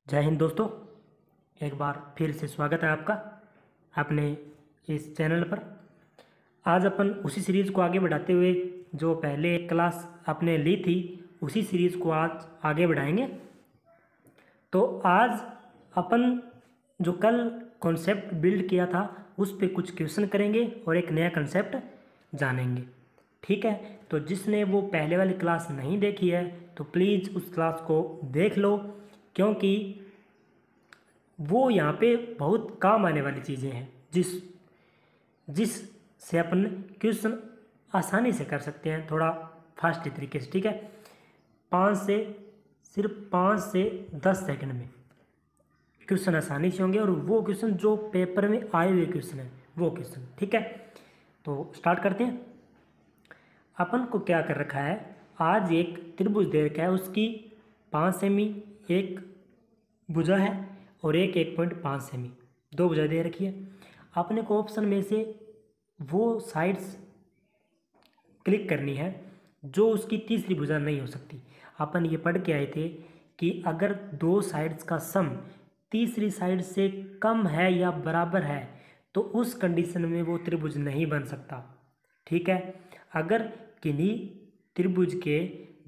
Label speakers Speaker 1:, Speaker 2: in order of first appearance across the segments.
Speaker 1: जय हिंद दोस्तों। एक बार फिर से स्वागत है आपका अपने इस चैनल पर। आज अपन उसी सीरीज़ को आगे बढ़ाते हुए जो पहले एक क्लास आपने ली थी उसी सीरीज़ को आज आगे बढ़ाएंगे। तो आज अपन जो कल कॉन्सेप्ट बिल्ड किया था उस पे कुछ क्वेश्चन करेंगे और एक नया कॉन्सेप्ट जानेंगे। ठीक है, तो जिसने वो पहले वाली क्लास नहीं देखी है तो प्लीज़ उस क्लास को देख लो, क्योंकि वो यहाँ पे बहुत काम आने वाली चीज़ें हैं जिस से अपन क्वेश्चन आसानी से कर सकते हैं, थोड़ा फास्ट तरीके से। ठीक है, सिर्फ 5 से 10 सेकंड में क्वेश्चन आसानी से होंगे और वो क्वेश्चन जो पेपर में आए हुए क्वेश्चन है वो क्वेश्चन। ठीक है, तो स्टार्ट करते हैं। अपन को क्या कर रखा है, आज एक त्रिभुज दे रखा है, उसकी 5 सेमी एक भुजा है और एक 1.5 सेमी दो भुजा दे रखी है। अपने को ऑप्शन में से वो साइड्स क्लिक करनी है जो उसकी तीसरी भुजा नहीं हो सकती। अपन ये पढ़ के आए थे कि अगर दो साइड्स का सम तीसरी साइड से कम है या बराबर है तो उस कंडीशन में वो त्रिभुज नहीं बन सकता। ठीक है, अगर किन्हीं त्रिभुज के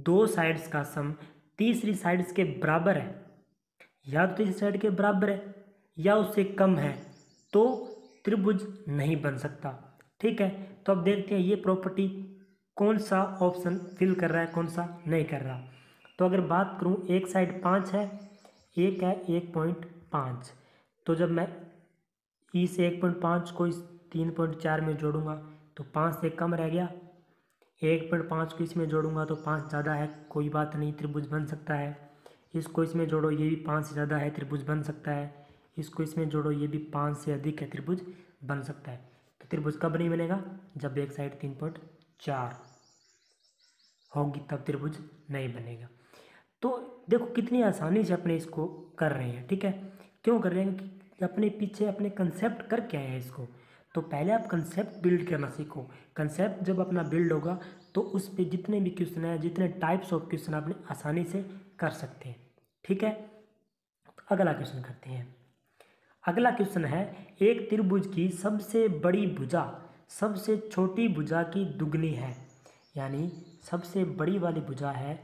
Speaker 1: दो साइड्स का सम तीसरी साइड्स के बराबर है, या तो तीसरी साइड के बराबर है या उससे कम है, तो त्रिभुज नहीं बन सकता। ठीक है, तो अब देखते हैं ये प्रॉपर्टी कौन सा ऑप्शन फिल कर रहा है, कौन सा नहीं कर रहा। तो अगर बात करूँ, एक साइड 5 है, एक है 1.5, तो जब मैं इस 1.5 को इस 3.4 में जोड़ूंगा तो 5 से कम रह गया। 1.5 को इसमें जोड़ूंगा तो 5 ज़्यादा है, कोई बात नहीं, त्रिभुज बन सकता है। इसको इसमें जोड़ो, ये भी 5 से ज़्यादा है, त्रिभुज बन सकता है। इसको इसमें जोड़ो, ये भी 5 से अधिक है, त्रिभुज बन सकता है। तो त्रिभुज कब नहीं बनेगा, जब एक साइड 3.4 होगी तब त्रिभुज नहीं बनेगा। तो देखो कितनी आसानी से अपने इसको कर रहे हैं। ठीक है, क्यों कर रहे हैं, कि अपने पीछे अपने कंसेप्ट करके आए हैं इसको। तो पहले आप कंसेप्ट बिल्ड करना सीखो। कंसेप्ट जब अपना बिल्ड होगा तो उस पर जितने भी क्वेश्चन हैं, जितने टाइप्स ऑफ क्वेश्चन आपने आसानी से कर सकते हैं। ठीक है, तो अगला क्वेश्चन करते हैं। अगला क्वेश्चन है, एक त्रिभुज की सबसे बड़ी भुजा सबसे छोटी भुजा की दुगनी है। यानी सबसे बड़ी वाली भुजा है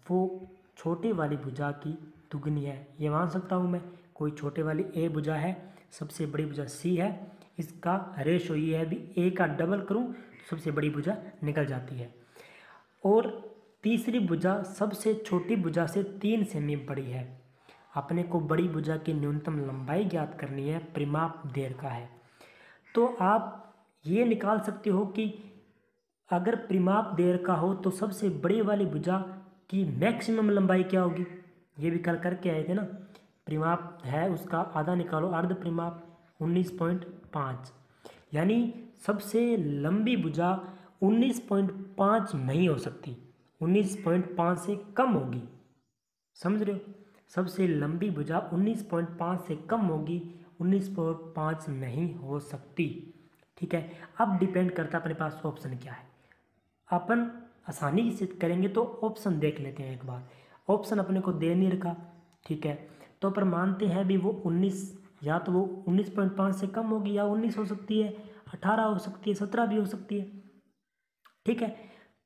Speaker 1: वो छोटी वाली भुजा की दुगनी है। ये मान सकता हूँ मैं, कोई छोटे वाली ए भुजा है, सबसे बड़ी भुजा सी है, इसका रेशो ये है भी ए का डबल करूँ तो सबसे बड़ी भुजा निकल जाती है। और तीसरी भुजा सबसे छोटी भुजा से 3 सेमी बड़ी है। अपने को बड़ी भुजा की न्यूनतम लंबाई ज्ञात करनी है, परिमाप देर का है। तो आप ये निकाल सकते हो कि अगर परिमाप देर का हो तो सबसे बड़ी वाली भुजा की मैक्सिमम लंबाई क्या होगी। ये भी कल करके आए थे ना, परिमाप है उसका आधा निकालो, अर्ध परिमाप 19.5, यानी सबसे लंबी भुजा 19.5 नहीं हो सकती, 19.5 से कम होगी। समझ रहे हो, सबसे लंबी भुजा 19.5 से कम होगी, 19.5 नहीं हो सकती। ठीक है, अब डिपेंड करता है अपने पास ऑप्शन क्या है। अपन आसानी से करेंगे तो ऑप्शन देख लेते हैं एक बार। ऑप्शन अपने को दे नहीं रखा। ठीक है, तो अपन मानते हैं भी वो 19, या तो वो 19.5 से कम होगी, या 19 हो सकती है, 18 हो सकती है, 17 भी हो सकती है। ठीक है,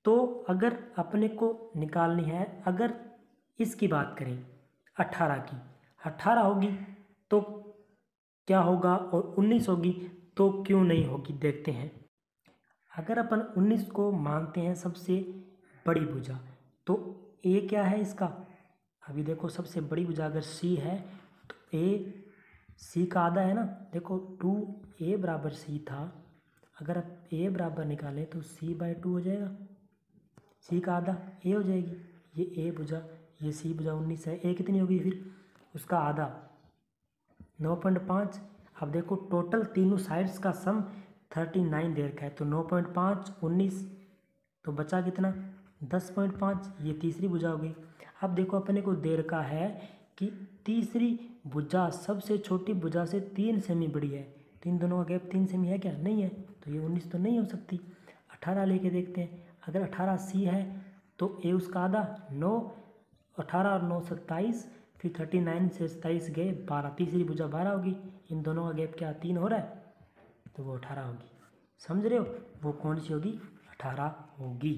Speaker 1: तो अगर अपने को निकालनी है, अगर इसकी बात करें 18 की, 18 होगी तो क्या होगा, और 19 होगी तो क्यों नहीं होगी, देखते हैं। अगर अपन 19 को मानते हैं सबसे बड़ी भुजा, तो ए क्या है इसका, अभी देखो सबसे बड़ी भुजा अगर सी है तो ए सी का आधा है ना। देखो 2a बराबर सी था, अगर आप ए बराबर निकालें तो c/2 हो जाएगा, सी का आधा ए हो जाएगी। ये ए भुजा, ये सी भुजा 19 है, ए कितनी होगी फिर, उसका आधा 9.5। अब देखो टोटल तीनों साइड्स का सम 39 दे रखा है, तो 9.5 19, तो बचा कितना 10.5, ये तीसरी भुजा हो गई। अब देखो अपने को दे रखा है कि तीसरी भुजा सबसे छोटी भुजा से 3 सेमी बड़ी है, तो इन दोनों का गैप 3 सेमी है क्या, नहीं है, तो ये 19 तो नहीं हो सकती। 18 लेके देखते हैं, अगर 18 सी है तो ए उसका आधा 9, 18 और 9 27, फिर 39 से 27 गए 12, तीसरी भुजा 12 होगी, इन दोनों का गैप क्या 3 हो रहा है, तो वो 18 होगी। समझ रहे हो, वो कौन सी होगी, 18 होगी।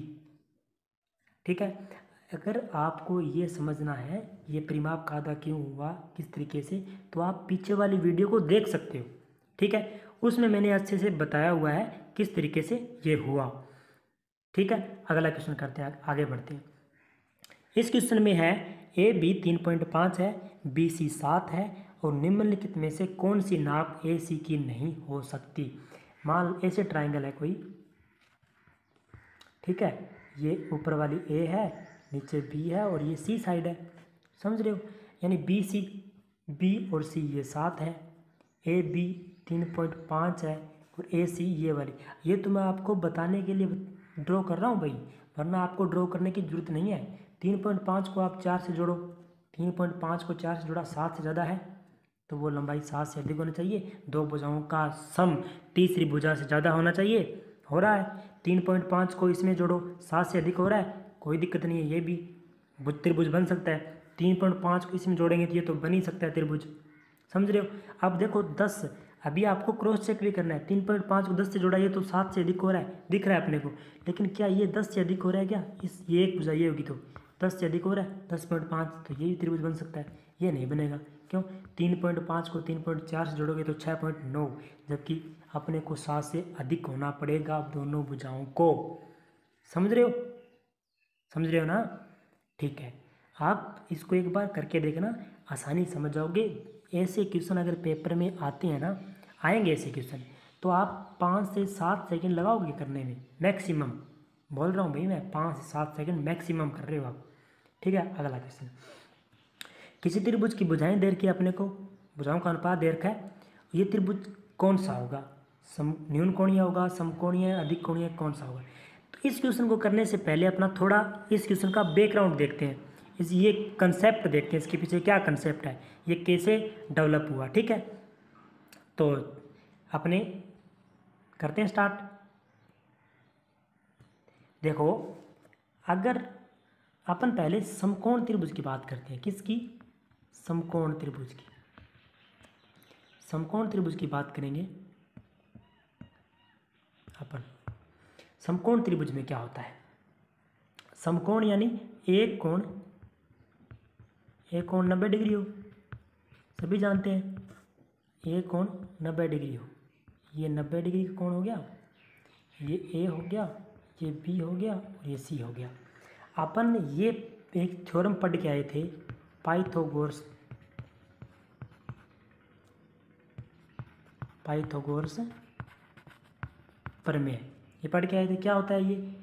Speaker 1: ठीक है, अगर आपको ये समझना है ये परिमाप का आधा क्यों हुआ किस तरीके से, तो आप पीछे वाली वीडियो को देख सकते हो। ठीक है, उसमें मैंने अच्छे से बताया हुआ है किस तरीके से ये हुआ। ठीक है, अगला क्वेश्चन करते हैं, आगे बढ़ते हैं। इस क्वेश्चन में है ए बी 3.5 है, बी सी 7 है और निम्नलिखित में से कौन सी नाप ए सी की नहीं हो सकती। मान ऐसे ट्राइंगल है कोई, ठीक है, ये ऊपर वाली ए है, नीचे बी है और ये सी साइड है। समझ रहे हो, यानी बी सी, बी और सी ये 7 है, ए बी 3.5 है और ए सी ये वाली। ये तो मैं आपको बताने के लिए ड्रॉ कर रहा हूँ भाई, वरना आपको ड्रॉ करने की जरूरत नहीं है। 3.5 को आप 4 से जोड़ो, 3.5 को 4 से जोड़ा 7 से ज़्यादा है, तो वो लंबाई 7 से अधिक होनी चाहिए। दो भुजाओं का सम तीसरी भुजा से ज़्यादा होना चाहिए, हो रहा है। 3.5 को इसमें जोड़ो 7 से अधिक हो रहा है, कोई दिक्कत नहीं है, ये भी त्रिभुज बन सकता है। 3.5 को इसमें जोड़ेंगे तो ये तो बन ही सकता है त्रिभुज। समझ रहे हो, अब देखो 10, अभी आपको क्रॉस चेक भी करना है। 3.5 को 10 से जोड़ा, ये तो 7 से अधिक हो रहा है, दिख रहा है अपने को, लेकिन क्या ये 10 से अधिक हो रहा है क्या, इस ये एक भुजा ये होगी तो 10 से अधिक हो रहा है 10.5, तो ये भी त्रिभुज बन सकता है। ये नहीं बनेगा, क्यों, 3.5 को 3.4 से जोड़ोगे तो 6.9, जबकि अपने को 7 से अधिक होना पड़ेगा दोनों भुजाओं को। समझ रहे हो, समझ रहे हो ना। ठीक है, आप इसको एक बार करके देखना, आसानी समझ जाओगे। ऐसे क्वेश्चन अगर पेपर में आते हैं ना, आएंगे ऐसे क्वेश्चन, तो आप 5 से 7 सेकंड लगाओगे करने में मैक्सिमम। बोल रहा हूँ भाई मैं, 5 से 7 सेकंड मैक्सिमम कर रहे हो आप। ठीक है, अगला क्वेश्चन, किसी त्रिभुज की भुजाएं दे रखी है अपने को, भुजाओं का अनुपात दे रखा है, ये त्रिभुज कौन सा होगा, न्यून कोणीय होगा, समकोणीय, अधिक कोणीय, कौन सा होगा। तो इस क्वेश्चन को करने से पहले अपना थोड़ा इस क्वेश्चन का बैकग्राउंड देखते हैं, ये कंसेप्ट देखते हैं, इसके पीछे क्या कंसेप्ट है, ये कैसे डेवलप हुआ। ठीक है, तो अपने करते हैं स्टार्ट। देखो, अगर अपन पहले समकोण त्रिभुज की बात करते हैं, किसकी, समकोण त्रिभुज की। समकोण त्रिभुज की बात करेंगे अपन। समकोण त्रिभुज में क्या होता है, समकोण यानी एक कोण 90 डिग्री हो, सभी जानते हैं, एक कोण 90 डिग्री हो। ये 90 डिग्री का कोण हो गया, ये ए हो गया, ये बी हो गया और ये सी हो गया। अपन ये एक थ्योरम पढ़ के आए थे, पाइथागोरस प्रमेय, ये पढ़ के आए थे। क्या होता है ये,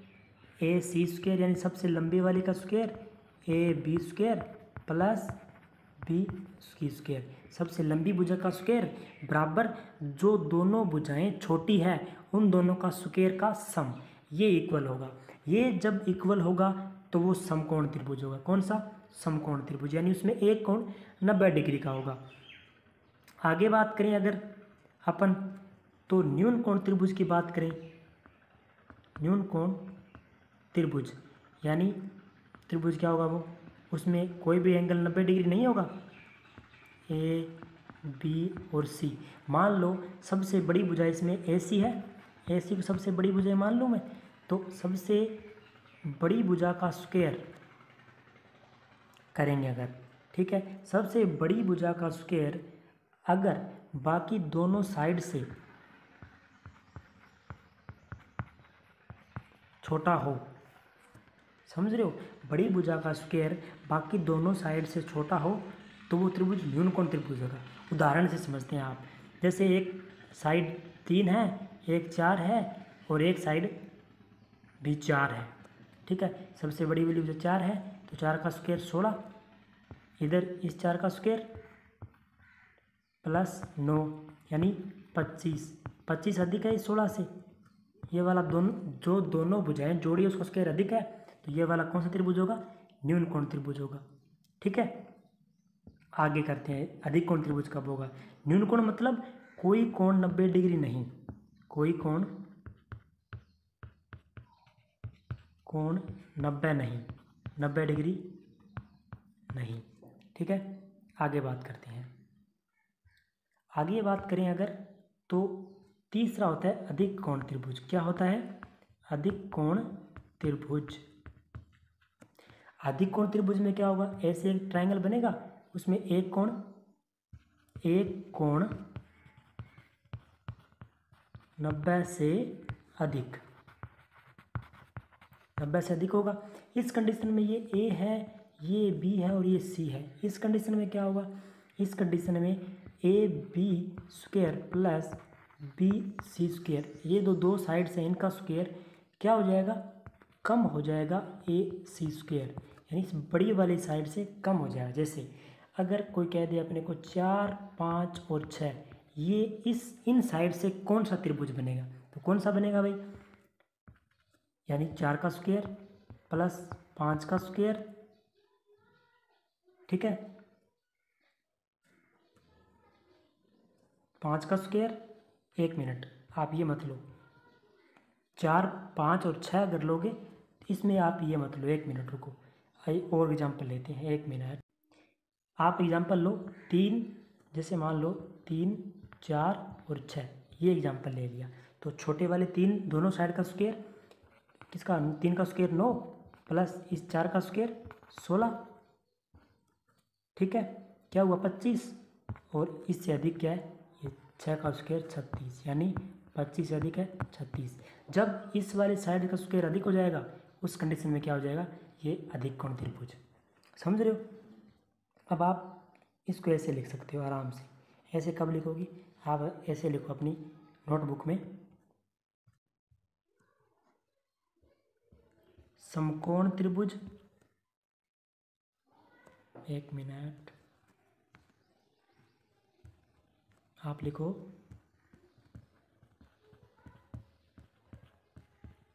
Speaker 1: ए सी स्क्वायर यानी सबसे लंबी वाली का square, A B square plus B की स्क्वायर, सबसे लंबी भुजा का स्क्वायर बराबर जो दोनों भुजाएं छोटी है उन दोनों का स्क्वायर का सम, ये इक्वल होगा। ये जब इक्वल होगा तो वो समकोण त्रिभुज होगा। कौन सा, समकोण त्रिभुज, यानी उसमें एक कोण 90 डिग्री का होगा। आगे बात करें अगर अपन, तो न्यून कोण त्रिभुज की बात करें, न्यून कोण त्रिभुज यानी त्रिभुज क्या होगा वो, उसमें कोई भी एंगल 90 डिग्री नहीं होगा, ए बी और सी। मान लो सबसे बड़ी भुजा इसमें ए सी है, ए सी को सबसे बड़ी भुजा मान लूँ मैं, तो सबसे बड़ी भुजा का स्क्वायर करेंगे अगर, ठीक है, सबसे बड़ी भुजा का स्क्वायर अगर बाकी दोनों साइड से छोटा हो, समझ रहे हो, बड़ी भुजा का स्क्वायर बाकी दोनों साइड से छोटा हो तो वो त्रिभुज न्यून कोण त्रिभुज होगा। उदाहरण से समझते हैं आप, जैसे एक साइड 3 है, एक 4 है और एक साइड भी 4 है। ठीक है, सबसे बड़ी वाली भुजा 4 है तो 4 का स्क्वायर 16, इधर इस 4 का स्क्वायर प्लस 9 यानी 25, 25 अधिक है इस 16 से, ये वाला दोनों भुजाएं जोड़ी उसका स्क्वायर अधिक है, तो ये वाला कौन सा त्रिभुज होगा, न्यून कोण त्रिभुज होगा। ठीक है, आगे करते हैं, अधिक कोण त्रिभुज कब होगा। न्यून कोण मतलब कोई कोण 90 डिग्री नहीं, कोई कोण 90 नहीं, 90 डिग्री नहीं। ठीक है, आगे बात करते हैं। आगे बात करें अगर, तो तीसरा होता है अधिक कोण त्रिभुज। क्या होता है? अधिक कोण त्रिभुज। अधिक कोण त्रिभुज में क्या होगा? ऐसे एक ट्रायंगल बनेगा, उसमें एक कोण 90 से अधिक, 90 से अधिक होगा। इस कंडीशन में ये ए है, ये बी है और ये सी है। इस कंडीशन में क्या होगा? इस कंडीशन में A B square plus B C square, ये दो साइड से इनका स्क्वायर क्या हो जाएगा? कम हो जाएगा ए सी स्क्वायर, यानी इस बड़ी वाली साइड से कम हो जाएगा। जैसे अगर कोई कह दे अपने को 4, 5 और 6, ये इन साइड से कौन सा त्रिभुज बनेगा? तो कौन सा बनेगा भाई? यानी 4 का स्क्वायर प्लस 5 का स्क्वायर, ठीक है, 5 का स्क्वायर। 1 मिनट आप ये मत लो, 4, 5 और 6 अगर लोगे, इसमें आप ये मत लो। 1 मिनट रुको, और एग्जाम्पल लेते हैं। 1 मिनट, आप एग्जाम्पल लो 3, जैसे मान लो 3, 4 और 6, ये एग्जाम्पल ले लिया। तो छोटे वाले 3 दोनों साइड का स्क्वायर, किसका? 3 का स्क्वायर 9 प्लस इस 4 का स्क्वायर 16, ठीक है, क्या हुआ? 25। और इससे अधिक क्या है? ये 6 का स्क्वायर 36, यानी 25 से अधिक है 36। जब इस वाले साइड का स्क्वायर अधिक हो जाएगा, उस कंडीशन में क्या हो जाएगा? ये अधिक कोण त्रिभुज। समझ रहे हो? अब आप इसको ऐसे लिख सकते हो आराम से। ऐसे कब लिखोगी? आप ऐसे लिखो अपनी नोटबुक में, समकोण त्रिभुज। 1 मिनट, आप लिखो,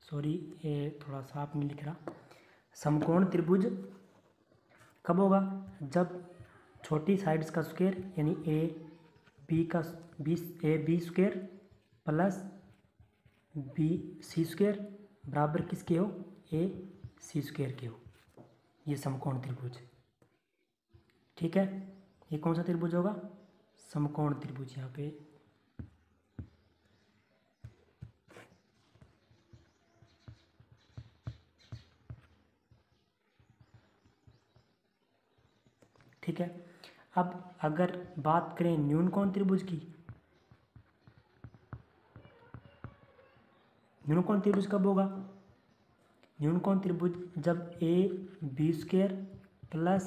Speaker 1: सॉरी ये थोड़ा सा आप नहीं लिख रहा। समकोण त्रिभुज कब होगा? जब छोटी साइड्स का स्क्वायर, यानी A B square plus B C square बराबर किसके हो? ए सी स्क्वायर के हो। ये समकोण त्रिभुज, ठीक है। ये कौन सा त्रिभुज होगा? समकोण त्रिभुज। यहाँ पे ठीक है। अब अगर बात करें न्यून कोण त्रिभुज की, न्यून कोण त्रिभुज कब होगा? न्यून कोण त्रिभुज जब A B square plus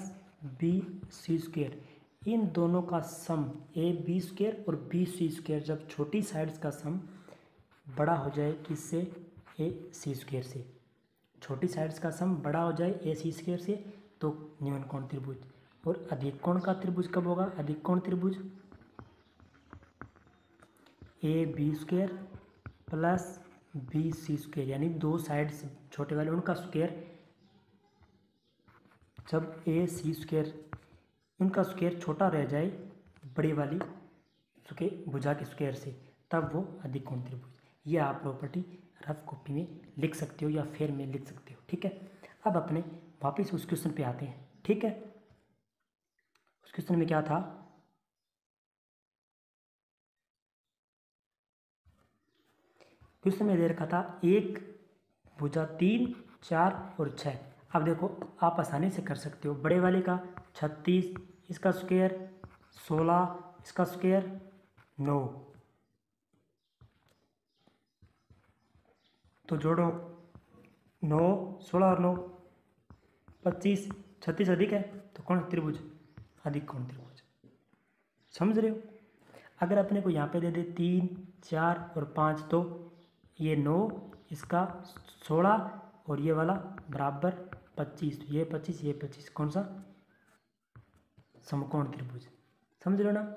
Speaker 1: B C square, इन दोनों का सम ए बी स्क्वायर और बी सी स्क्वायर, जब छोटी साइड्स का सम बड़ा हो जाए किससे? ए सी स्क्वायर से। छोटी साइड्स का सम बड़ा हो जाए ए सी स्क्वायर से, तो न्यून कोण त्रिभुज। और अधिक कोण का त्रिभुज कब होगा? अधिक कोण त्रिभुज A B square plus B C square, यानी दो साइड्स छोटे वाले उनका स्क्वायर, जब ए सी स्क्वायर उनका स्क्वायर छोटा रह जाए बड़ी वाली भुजा के स्क्वायर से, तब वो अधिक कोण त्रिभुज। ये आप प्रॉपर्टी रफ कॉपी में लिख सकते हो या फिर में लिख सकते हो, ठीक है। अब अपने वापस उस क्वेश्चन पे आते हैं, ठीक है। उस क्वेश्चन में क्या था? क्वेश्चन में दे रखा था एक भुजा 3, 4 और 6। अब देखो आप आसानी से कर सकते हो। बड़े वाले का 36, इसका स्क्वायर 16, इसका स्क्वायर 9, तो जोड़ो 9, 16 और 9 25, 36 अधिक है, तो कौन त्रिभुज? अधिक कोण त्रिभुज। समझ रहे हो? अगर अपने को यहाँ पे दे दे 3, 4 और 5, तो ये 9, इसका 16 और ये वाला बराबर 25, ये 25, ये 25, कौन सा? समकोण त्रिभुज। समझ रहे हो ना?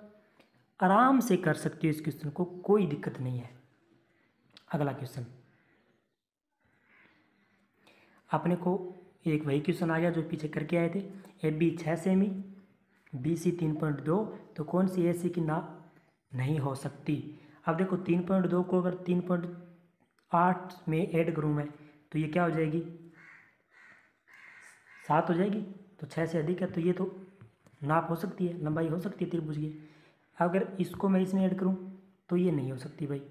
Speaker 1: आराम से कर सकते हो इस क्वेश्चन को, कोई दिक्कत नहीं है। अगला क्वेश्चन अपने को एक वही क्वेश्चन आ गया जो पीछे करके आए थे। ए बी 6 सेमी, बी सी 3.2, तो कौन सी ए सी की नाप नहीं हो सकती? अब देखो 3.2 को अगर 3.8 में ऐड करूँ मैं, तो ये क्या हो जाएगी? 7 हो जाएगी। तो 6 से अधिक है, तो ये तो नाप हो सकती है, लंबाई हो सकती है त्रिभुज की। अगर इसको मैं इसमें ऐड करूँ तो ये नहीं हो सकती भाई।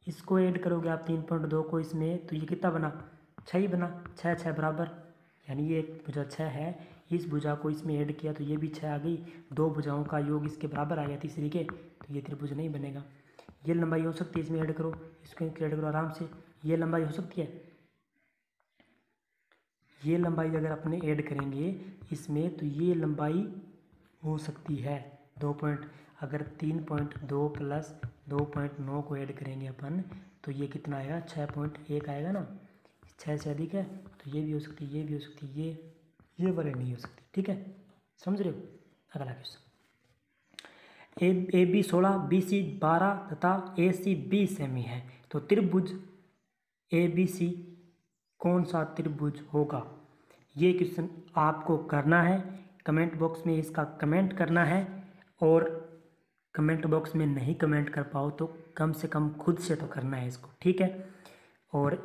Speaker 1: इसको ऐड करोगे आप 3.2 को इसमें, तो ये कितना बना, 6 ही बना, 6 6 बराबर, यानी ये एक भुजा 6 है, इस भुजा को इसमें ऐड किया तो ये भी 6 आ गई, दो भुजाओं का योग इसके बराबर आ गया तीसरी के, तो ये त्रिभुज नहीं बनेगा। ये लंबाई हो सकती है, इसमें ऐड करो, इसको ऐड करो आराम से, ये लंबाई हो सकती है। ये लंबाई अगर अपने ऐड करेंगे इसमें तो ये लंबाई हो सकती है 2 पॉइंट, अगर 3.2 प्लस 2.9 को ऐड करेंगे अपन तो ये कितना आएगा, 6.1 आएगा ना, 6 से अधिक है, तो ये भी हो सकती है, ये भी हो सकती है, ये वाले नहीं हो सकती। ठीक है, समझ रहे हो। अगला question, A B 16, B C 12 तथा ए सी 20 सेमी है, तो त्रिभुज ए बी सी कौन सा त्रिभुज होगा। ये क्वेश्चन आपको करना है, कमेंट बॉक्स में इसका कमेंट करना है, और कमेंट बॉक्स में नहीं कमेंट कर पाओ तो कम से कम खुद से तो करना है इसको। ठीक है, और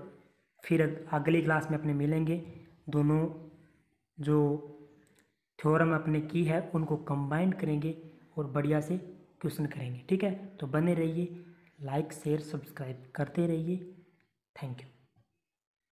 Speaker 1: फिर अगली क्लास में अपने मिलेंगे, दोनों जो थ्योरम अपने की है उनको कंबाइन करेंगे और बढ़िया से क्वेश्चन करेंगे। ठीक है, तो बने रहिए, लाइक शेयर सब्सक्राइब करते रहिए। Thank you.